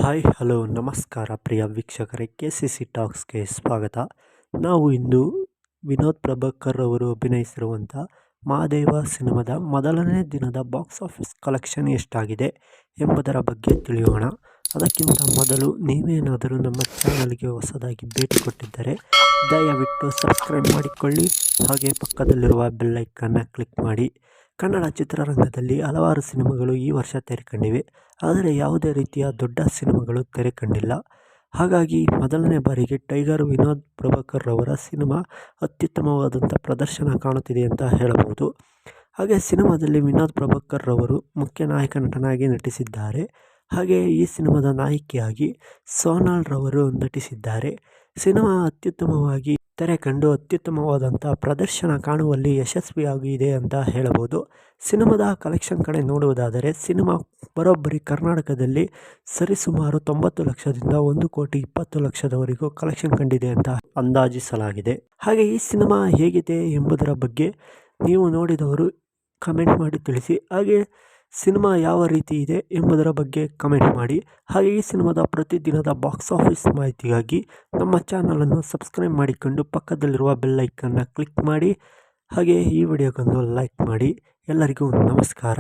Hi hello ನಮಸ್ಕಾರ ಪ್ರಿಯ ವೀಕ್ಷಕರೇ, KCC ಟಾಕ್ಸ್ಗೆ ಸ್ವಾಗತ. ನಾವು ಇಂದು ವಿನೋದ್ ಪ್ರಭಾಕರ್ ಅವರು ಅಭಿನಯಿಸಿರುವಂಥ ಮಹಾದೇವ ಸಿನಿಮಾದ ಮೊದಲನೇ ದಿನದ ಬಾಕ್ಸ್ ಆಫೀಸ್ ಕಲೆಕ್ಷನ್ ಎಷ್ಟಾಗಿದೆ ಎಂಬುದರ ಬಗ್ಗೆ ತಿಳಿಯೋಣ. ಅದಕ್ಕಿಂತ ಮೊದಲು ನೀವೇನಾದರೂ ನಮ್ಮ ಚಾನಲ್ಗೆ ಹೊಸದಾಗಿ ಭೇಟಿ ಕೊಟ್ಟಿದ್ದರೆ ದಯವಿಟ್ಟು ಸಬ್ಸ್ಕ್ರೈಬ್ ಮಾಡಿಕೊಳ್ಳಿ, ಹಾಗೆ ಪಕ್ಕದಲ್ಲಿರುವ ಬೆಲ್ಲೈಕನ್ನ ಕ್ಲಿಕ್ ಮಾಡಿ. ಕನ್ನಡ ಚಿತ್ರರಂಗದಲ್ಲಿ ಹಲವಾರು ಸಿನಿಮಾಗಳು ಈ ವರ್ಷ ತೆರೆಕಂಡಿವೆ, ಆದರೆ ಯಾವುದೇ ರೀತಿಯ ದೊಡ್ಡ ಸಿನಿಮಾಗಳು ತೆರೆಕಂಡಿಲ್ಲ. ಹಾಗಾಗಿ ಮೊದಲನೇ ಬಾರಿಗೆ ಟೈಗರ್ ವಿನೋದ್ ಪ್ರಭಾಕರ್ ಅವರ ಸಿನಿಮಾ ಅತ್ಯುತ್ತಮವಾದಂಥ ಪ್ರದರ್ಶನ ಕಾಣುತ್ತಿದೆ ಅಂತ ಹೇಳಬಹುದು. ಹಾಗೆ ಸಿನಿಮಾದಲ್ಲಿ ವಿನೋದ್ ಪ್ರಭಾಕರ್ ಅವರು ಮುಖ್ಯ ನಾಯಕ ನಟನಾಗಿ ನಟಿಸಿದ್ದಾರೆ. ಹಾಗೆ ಈ ಸಿನಿಮಾದ ನಾಯಕಿಯಾಗಿ ಸೋನಾಲ್ ರವರು ನಟಿಸಿದ್ದಾರೆ. ಸಿನಿಮಾ ಅತ್ಯುತ್ತಮವಾಗಿ ತೆರೆಕಂಡು ಅತ್ಯುತ್ತಮವಾದಂಥ ಪ್ರದರ್ಶನ ಕಾಣುವಲ್ಲಿ ಯಶಸ್ವಿಯಾಗಿದೆ ಅಂತ ಹೇಳಬಹುದು. ಸಿನಿಮಾದ ಕಲೆಕ್ಷನ್ ಕಡೆ ನೋಡುವುದಾದರೆ ಸಿನಿಮಾ ಬರೋಬ್ಬರಿ ಕರ್ನಾಟಕದಲ್ಲಿ ಸರಿಸುಮಾರು 90 ಲಕ್ಷದಿಂದ 1,20,00,000ದವರೆಗೂ ಕಲೆಕ್ಷನ್ ಕಂಡಿದೆ ಅಂತ ಅಂದಾಜಿಸಲಾಗಿದೆ. ಹಾಗೆ ಈ ಸಿನಿಮಾ ಹೇಗಿದೆ ಎಂಬುದರ ಬಗ್ಗೆ ನೀವು ನೋಡಿದವರು ಕಮೆಂಟ್ ಮಾಡಿ ತಿಳಿಸಿ. ಹಾಗೆ ಸಿನಿಮಾ ಯಾವ ರೀತಿ ಇದೆ ಎಂಬುದರ ಬಗ್ಗೆ ಕಮೆಂಟ್ ಮಾಡಿ. ಹಾಗೆ ಈ ಸಿನಿಮಾದ ಪ್ರತಿದಿನದ ಬಾಕ್ಸ್ ಆಫೀಸ್ ಮಾಹಿತಿಗಾಗಿ ನಮ್ಮ ಚಾನಲನ್ನು ಸಬ್ಸ್ಕ್ರೈಬ್ ಮಾಡಿಕೊಂಡು ಪಕ್ಕದಲ್ಲಿರುವ ಬೆಲ್ ಐಕನ್ನ ಕ್ಲಿಕ್ ಮಾಡಿ. ಹಾಗೆ ಈ ವಿಡಿಯೋಗೊಂದು ಲೈಕ್ ಮಾಡಿ. ಎಲ್ಲರಿಗೂ ನಮಸ್ಕಾರ.